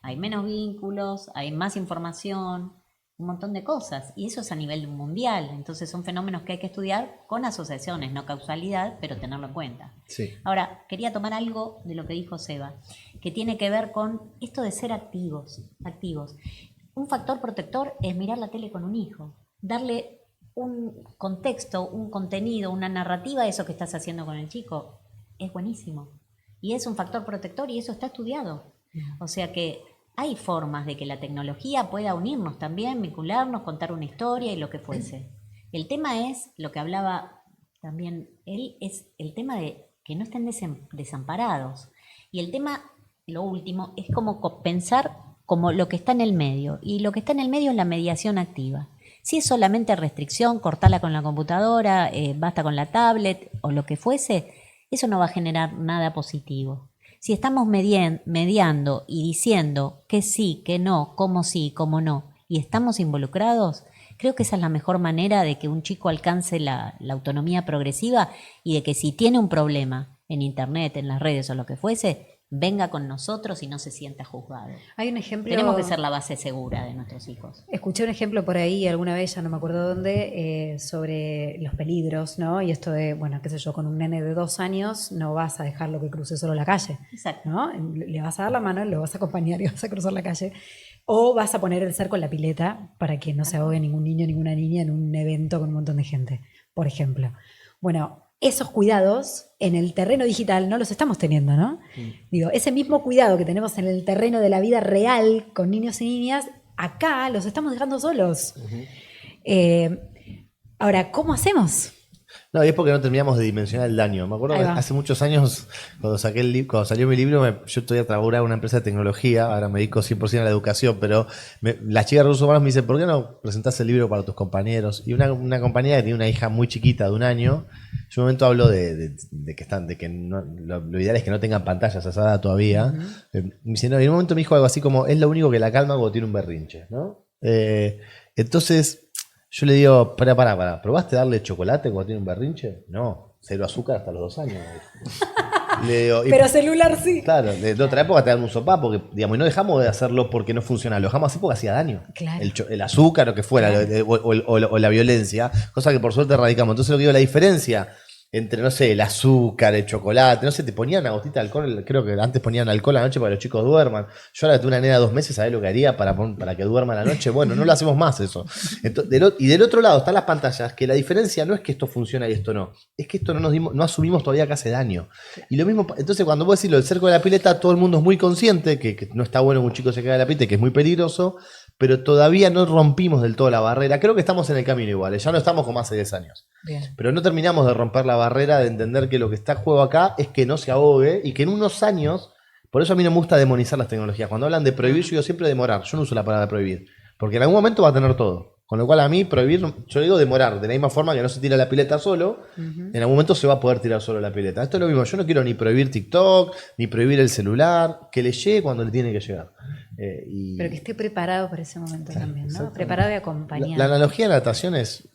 Hay menos vínculos, hay más información, un montón de cosas. Y eso es a nivel mundial. Entonces son fenómenos que hay que estudiar con asociaciones, no causalidad, pero tenerlo en cuenta. Sí. Ahora, quería tomar algo de lo que dijo Seba, que tiene que ver con esto de ser activos. Un factor protector es mirar la tele con un hijo, darle un contexto, un contenido, una narrativa a eso que estás haciendo con el chico. Es buenísimo. Y es un factor protector y eso está estudiado. O sea que hay formas de que la tecnología pueda unirnos también, vincularnos, contar una historia y lo que fuese. El tema es, lo que hablaba también él, es el tema de que no estén desamparados. Y el tema, lo último, es como pensar como lo que está en el medio. Y lo que está en el medio es la mediación activa. Si es solamente restricción, cortarla con la computadora, basta con la tablet o lo que fuese, eso no va a generar nada positivo. Si estamos mediando y diciendo que sí, que no, cómo sí, cómo no, y estamos involucrados, creo que esa es la mejor manera de que un chico alcance la autonomía progresiva y de que si tiene un problema en internet, en las redes o lo que fuese, venga con nosotros y no se sienta juzgado. Hay un ejemplo. Tenemos que ser la base segura de nuestros hijos. Escuché un ejemplo por ahí alguna vez, ya no me acuerdo dónde, sobre los peligros, ¿no? Y esto de, bueno, qué sé yo, con un nene de 2 años no vas a dejarlo que cruce solo la calle, Exacto. ¿no? Le vas a dar la mano, lo vas a acompañar y vas a cruzar la calle. O vas a poner el cerco en la pileta para que no se ahogue ningún niño, ninguna niña en un evento con un montón de gente, por ejemplo. Bueno, esos cuidados en el terreno digital no los estamos teniendo, ¿no? Digo, ese mismo cuidado que tenemos en el terreno de la vida real con niños y niñas, acá los estamos dejando solos. Ahora, ¿cómo hacemos? No, y es porque no terminamos de dimensionar el daño. Me acuerdo Ahí que va. hace muchos años, cuando salió mi libro, yo todavía trabajaba en una empresa de tecnología, ahora me dedico 100% a la educación, pero las chicas de recursos humanos me dicen, ¿por qué no presentás el libro para tus compañeros? Y una compañera que tiene una hija muy chiquita de 1 año, yo en un momento hablo de que lo ideal es que no tengan pantallas a esa edad todavía. Me dice, no, y en un momento me dijo algo así como, es lo único que la calma cuando tiene un berrinche, ¿no? Entonces, yo le digo, pará, ¿probaste darle chocolate cuando tiene un berrinche? No, 0 azúcar hasta los 2 años. Le digo, Pero celular sí. claro, de otra época te dan un sopapo, porque, digamos, y no dejamos de hacerlo porque no funciona, lo dejamos así porque hacía daño. Claro. El azúcar o que fuera, Claro. o la violencia, cosa que por suerte erradicamos. Entonces lo que digo, la diferencia entre, no sé, el azúcar, el chocolate, no sé, te ponían una gotita de alcohol, creo que antes ponían alcohol a la noche para que los chicos duerman. Yo ahora tengo una nena de 2 meses, ¿sabés lo que haría para que duerma a la noche? Bueno, no lo hacemos más eso. Entonces, y del otro lado están las pantallas, que la diferencia no es que esto funciona y esto no, es que esto no asumimos todavía que hace daño. Y lo mismo, entonces cuando vos decís lo del cerco de la pileta, todo el mundo es muy consciente que no está bueno que un chico se caiga de la pileta, que es muy peligroso, pero todavía no rompimos del todo la barrera. Creo que estamos en el camino igual, ya no estamos como hace 10 años. Bien. Pero no terminamos de romper la barrera de entender que lo que está en juego acá es que no se ahogue y que en unos años, por eso a mí no me gusta demonizar las tecnologías. Cuando hablan de prohibir, yo digo siempre demorar, yo no uso la palabra prohibir, porque en algún momento va a tener todo. Con lo cual a mí prohibir, yo digo demorar, de la misma forma que no se tira la pileta solo, en algún momento se va a poder tirar solo la pileta. Esto es lo mismo, yo no quiero ni prohibir TikTok, ni prohibir el celular, que le llegue cuando le tiene que llegar. Pero que esté preparado para ese momento también, ¿no? exactamente. Preparado y acompañado. La analogía de la natación es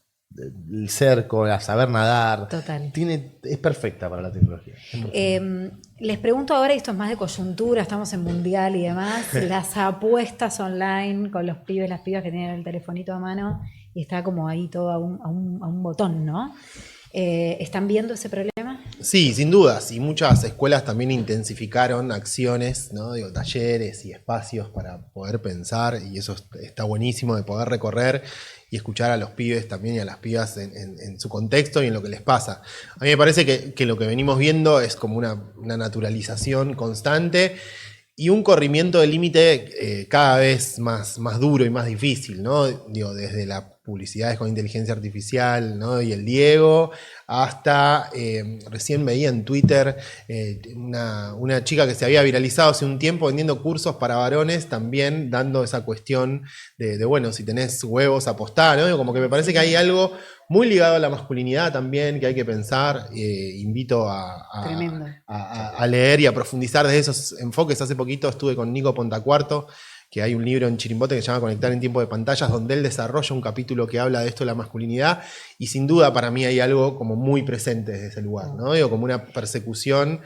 el cerco, a saber nadar. Total. Es perfecta para la tecnología. Les pregunto ahora, y esto es más de coyuntura, estamos en mundial y demás, las apuestas online con los pibes, las pibas que tienen el telefonito a mano y está como ahí todo a un botón, ¿no? ¿Están viendo ese problema? Sí, sin dudas. Y muchas escuelas también intensificaron acciones, ¿no? Digo, talleres y espacios para poder pensar, y eso está buenísimo de poder recorrer y escuchar a los pibes también y a las pibas en su contexto y en lo que les pasa. A mí me parece que lo que venimos viendo es como una naturalización constante. y un corrimiento del límite cada vez más duro y más difícil, ¿no? Digo, desde las publicidades con inteligencia artificial, ¿no? Y el Diego, hasta recién veía en Twitter una chica que se había viralizado hace un tiempo vendiendo cursos para varones, también dando esa cuestión de bueno, si tenés huevos, apostá, ¿no? Digo, como que me parece que hay algo muy ligado a la masculinidad también que hay que pensar. Invito a leer y a profundizar de esos enfoques. Hace poquito estuve con Nico Pontacuarto, que hay un libro en Chirimbote que se llama Conectar en tiempo de pantallas, donde él desarrolla un capítulo que habla de esto de la masculinidad, y sin duda para mí hay algo como muy presente desde ese lugar, ¿no? Digo, como una persecución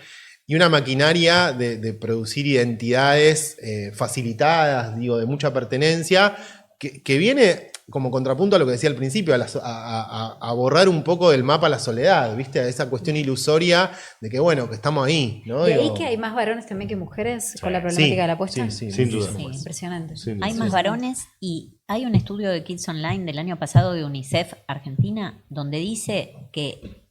y una maquinaria de producir identidades facilitadas, digo, de mucha pertenencia, que viene como contrapunto a lo que decía al principio, a borrar un poco del mapa la soledad, ¿viste? A esa cuestión ilusoria de que, bueno, que estamos ahí, ¿no? ¿Y ahí que hay más varones también que mujeres con la problemática de la apuesta? Sí, sin duda. Sí, impresionante. Hay más varones, y hay un estudio de Kids Online del año pasado de UNICEF Argentina donde dice que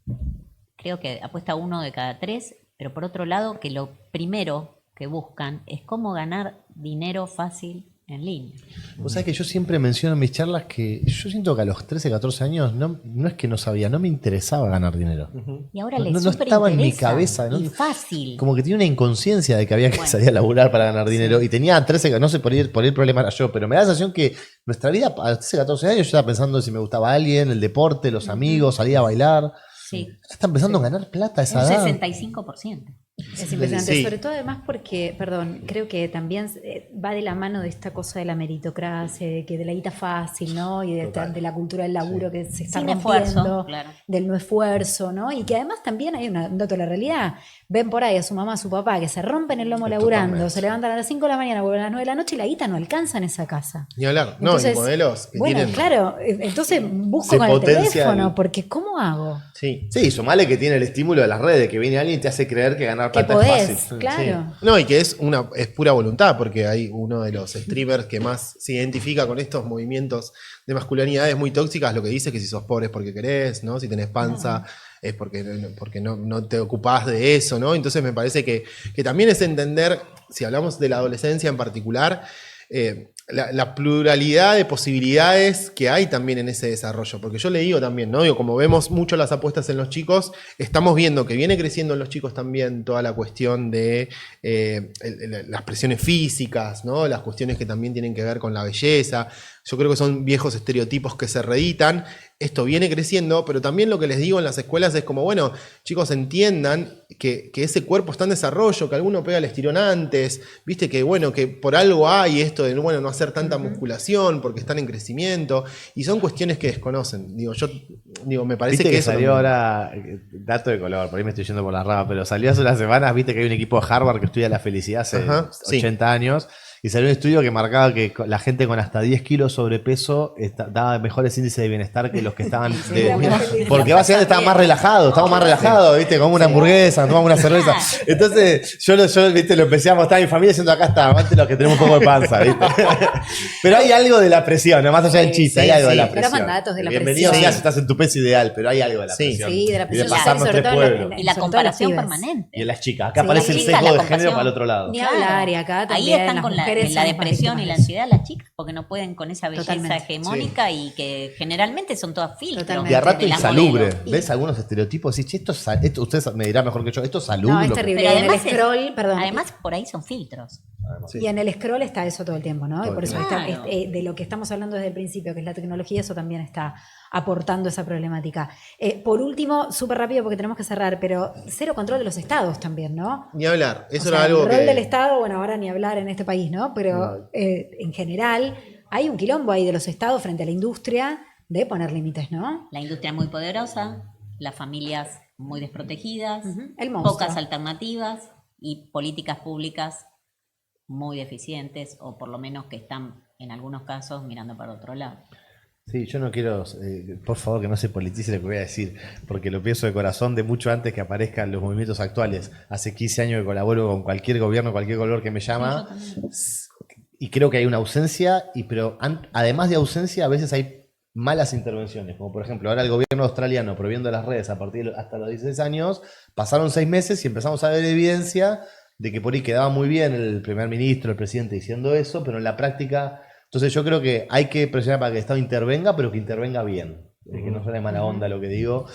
creo que apuesta 1 de cada 3, pero por otro lado que lo primero que buscan es cómo ganar dinero fácil en línea. Vos sabés que yo siempre menciono en mis charlas que yo siento que a los 13, 14 años no es que no sabía, no me interesaba ganar dinero. Y ahora No les estaba en mi cabeza, ¿no? Y fácil. Como que tenía una inconsciencia de que había que salir a laburar para ganar dinero. Y tenía 13, no sé, por ahí el problema era yo, pero me da la sensación que nuestra vida a los 13, 14 años yo estaba pensando si me gustaba alguien, el deporte, los amigos, salir a bailar. Sí. Ya están empezando a ganar plata a esa Un edad. 65%. Es impresionante, Sí. sobre todo además porque, perdón, creo que también va de la mano de esta cosa de la meritocracia, de la guita fácil, ¿no? Y de la cultura del laburo que se está Sin rompiendo, esfuerzo, claro. del no esfuerzo, ¿no? Y que además también hay un dato de la realidad. Ven por ahí a su mamá, a su papá, que se rompen el lomo laburando, Totalmente. se levantan a las 5 de la mañana, vuelven a las 9 de la noche y la guita no alcanza en esa casa. Ni hablar. No, Entonces, y modelos que bueno, tienen... claro, entonces busco Se con el potencia teléfono, el- porque ¿cómo hago? Sí. Sí, sumale que tiene el estímulo de las redes, que viene alguien y te hace creer que ganar Que plata es podés, fácil. claro. No, y que es pura voluntad, porque hay uno de los streamers que más se identifica con estos movimientos de masculinidades muy tóxicas, lo que dice que si sos pobre es porque querés, ¿no? Si tenés panza es porque no te ocupás de eso, ¿no? Entonces me parece que también es entender, si hablamos de la adolescencia en particular, la pluralidad de posibilidades que hay también en ese desarrollo. Porque yo le digo también, ¿no? Digo, como vemos mucho las apuestas en los chicos, estamos viendo que viene creciendo en los chicos también toda la cuestión de las presiones físicas, ¿no? Las cuestiones que también tienen que ver con la belleza. Yo creo que son viejos estereotipos que se reeditan. Esto viene creciendo, pero también lo que les digo en las escuelas es como, bueno, chicos, entiendan que ese cuerpo está en desarrollo, que alguno pega el estirón antes, viste que, bueno, que por algo hay esto de, bueno, no hacer tanta musculación porque están en crecimiento, y son cuestiones que desconocen. Me parece Viste que eso salió también. ahora, dato de color, por ahí me estoy yendo por la rama, pero salió hace unas semanas, viste que hay un equipo de Harvard que estudia la felicidad hace Ajá, sí. 80 años, y salió un estudio que marcaba que la gente con hasta 10 kilos sobrepeso daba mejores índices de bienestar que los que estaban... porque básicamente estaban más relajados, estamos más relajados, viste, como una hamburguesa, tomamos una cerveza. Entonces yo viste, lo empecé a mostrar a mi familia diciendo acá está, aguante los que tenemos un poco de panza, viste. Pero hay algo de la presión, no más allá del chiste, sí, hay algo de sí. la Pero presión. mandatos de la Bienvenido presión. seas si estás en tu peso ideal, pero hay algo de la Sí. presión. Sí, de la Y presión de social, pasarnos sobre tres todo en la- pueblos. Y la sobre todo en las comparación pibas. permanente. Y en las chicas, acá Sí, aparece el las sesgo chicas, de la género compasión. para el otro lado. Ni hablar, y acá Ahí también están las con la mujeres depresión somos y la víctimas de ansiedad las chicas, porque no pueden con esa belleza Totalmente. hegemónica y que generalmente son todas filtros. Totalmente. Y a rato de la insalubre. modelo. ¿Ves algunos estereotipos? Sí, che, esto ustedes me dirán mejor que yo, esto es salud. No, es lo que- terrible. Pero Y en el además, scroll, perdón. además por ahí son filtros. Sí. Y en el scroll está eso todo el tiempo, ¿no? Y Todo por el eso tiempo. está, Claro. de lo que estamos hablando desde el principio, que es la tecnología, eso también está aportando esa problemática. Por último, súper rápido porque tenemos que cerrar, pero cero control de los estados también, ¿no? Ni hablar. Eso O sea, era algo el rol que... del Estado, bueno, ahora ni hablar en este país, ¿no? Pero en general hay un quilombo ahí de los estados frente a la industria de poner límites, ¿no? La industria muy poderosa, las familias muy desprotegidas, El monstruo. pocas alternativas y políticas públicas muy deficientes o por lo menos que están en algunos casos mirando para otro lado. Sí, yo no quiero, por favor, que no se politice lo que voy a decir, porque lo pienso de corazón de mucho antes que aparezcan los movimientos actuales. Hace 15 años que colaboro con cualquier gobierno, cualquier color que me llama, y creo que hay una ausencia, pero además de ausencia, a veces hay malas intervenciones, como por ejemplo, ahora el gobierno australiano prohibiendo las redes a partir hasta los 16 años, pasaron 6 meses y empezamos a ver evidencia de que por ahí quedaba muy bien el primer ministro, el presidente diciendo eso, pero en la práctica, entonces yo creo que hay que presionar para que el Estado intervenga, pero que intervenga bien. Que no suene mala onda lo que digo,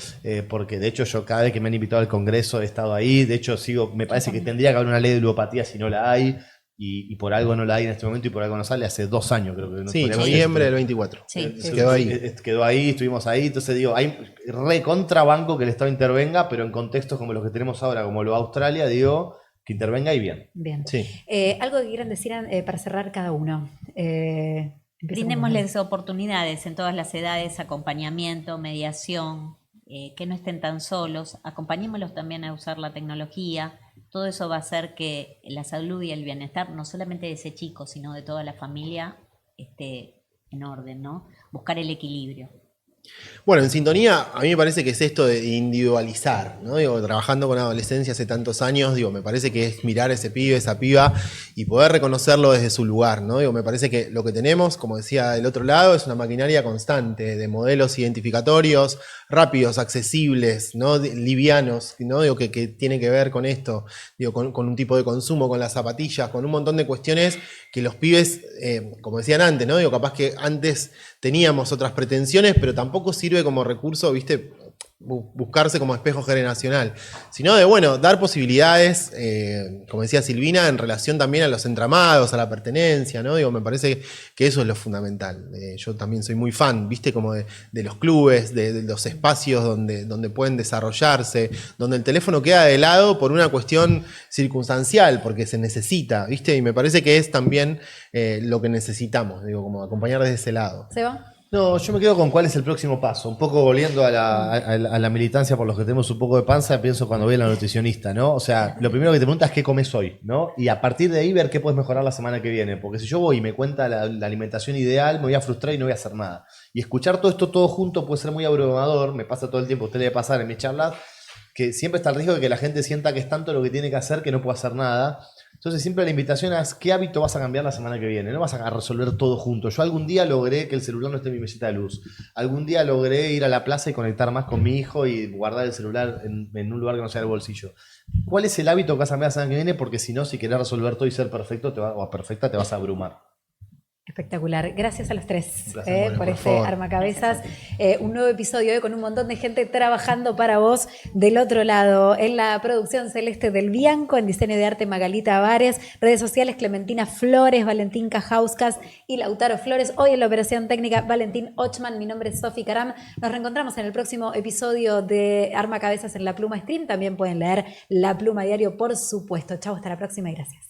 porque de hecho yo cada vez que me han invitado al Congreso he estado ahí, de hecho me parece que tendría que haber una ley de ludopatía si no la hay, y por algo no la hay en este momento y por algo no sale, hace 2 años creo que. Sí, noviembre del 24. Sí. Quedó ahí. Quedó ahí, estuvimos ahí, entonces digo, hay contrabanco que el Estado intervenga, pero en contextos como los que tenemos ahora, como lo de Australia, digo, que intervenga y bien. Bien. Sí. Algo que quieran decir para cerrar cada uno. Brindémosles oportunidades en todas las edades, acompañamiento, mediación, que no estén tan solos, acompañémoslos también a usar la tecnología. Todo eso va a hacer que la salud y el bienestar, no solamente de ese chico, sino de toda la familia, esté en orden, ¿no? Buscar el equilibrio. Bueno, en sintonía, a mí me parece que es esto de individualizar, ¿no? Digo, trabajando con adolescencia hace tantos años, digo, me parece que es mirar a ese pibe, esa piba y poder reconocerlo desde su lugar, ¿no? Digo, me parece que lo que tenemos, como decía del otro lado, es una maquinaria constante de modelos identificatorios, rápidos, accesibles, ¿no? Livianos, ¿no? Digo, que tiene que ver con esto, digo, con un tipo de consumo, con las zapatillas, con un montón de cuestiones que los pibes, como decían antes, ¿no? Digo, capaz que antes teníamos otras pretensiones, pero tampoco sirve como recurso, ¿viste? Buscarse como espejo generacional, sino de, bueno, dar posibilidades, como decía Silvina, en relación también a los entramados, a la pertenencia, ¿no? Digo, me parece que eso es lo fundamental. Yo también soy muy fan, ¿viste? Como de los clubes, de los espacios donde pueden desarrollarse, donde el teléfono queda de lado por una cuestión circunstancial, porque se necesita, ¿viste? Y me parece que es también lo que necesitamos, digo, como acompañar desde ese lado. ¿Seba? No, yo me quedo con cuál es el próximo paso. Un poco volviendo a la militancia por los que tenemos un poco de panza, pienso cuando voy a la nutricionista, ¿no? O sea, lo primero que te preguntas es qué comes hoy, ¿no? Y a partir de ahí ver qué puedes mejorar la semana que viene. Porque si yo voy y me cuenta la alimentación ideal, me voy a frustrar y no voy a hacer nada. Y escuchar todo esto todo junto puede ser muy abrumador. Me pasa todo el tiempo, a usted le debe pasar en mis charlas, que siempre está el riesgo de que la gente sienta que es tanto lo que tiene que hacer que no puede hacer nada. Entonces siempre la invitación es ¿qué hábito vas a cambiar la semana que viene? No vas a resolver todo junto. Yo algún día logré que el celular no esté en mi mesita de luz. Algún día logré ir a la plaza y conectar más con mi hijo y guardar el celular en un lugar que no sea el bolsillo. ¿Cuál es el hábito que vas a cambiar la semana que viene? Porque si no, si querés resolver todo y ser perfecto o perfecta, te vas a abrumar. Espectacular. Gracias a los tres Gracias, por este favor. Armacabezas. Un nuevo episodio hoy con un montón de gente trabajando para vos del otro lado. En la producción celeste del Bianco, en diseño de arte Magalita Tavares, redes sociales Clementina Flores, Valentín Cajauskas y Lautaro Flores. Hoy en la operación técnica Valentín Ochman. Mi nombre es Sofi Caram. Nos reencontramos en el próximo episodio de Armacabezas en La Pluma Stream. También pueden leer La Pluma Diario, por supuesto. Chau, hasta la próxima y gracias.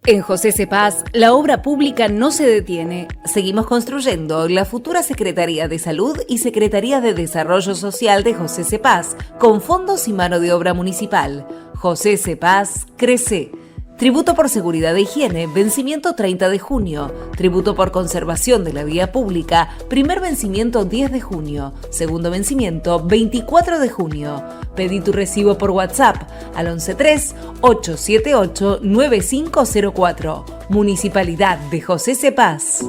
En José Cepaz, la obra pública no se detiene. Seguimos construyendo la futura Secretaría de Salud y Secretaría de Desarrollo Social de José Cepaz, con fondos y mano de obra municipal. José Cepaz crece. Tributo por seguridad e higiene, vencimiento 30 de junio. Tributo por conservación de la vía pública, primer vencimiento 10 de junio. Segundo vencimiento 24 de junio. Pedí tu recibo por WhatsApp al 113-878-9504. Municipalidad de José Cepaz.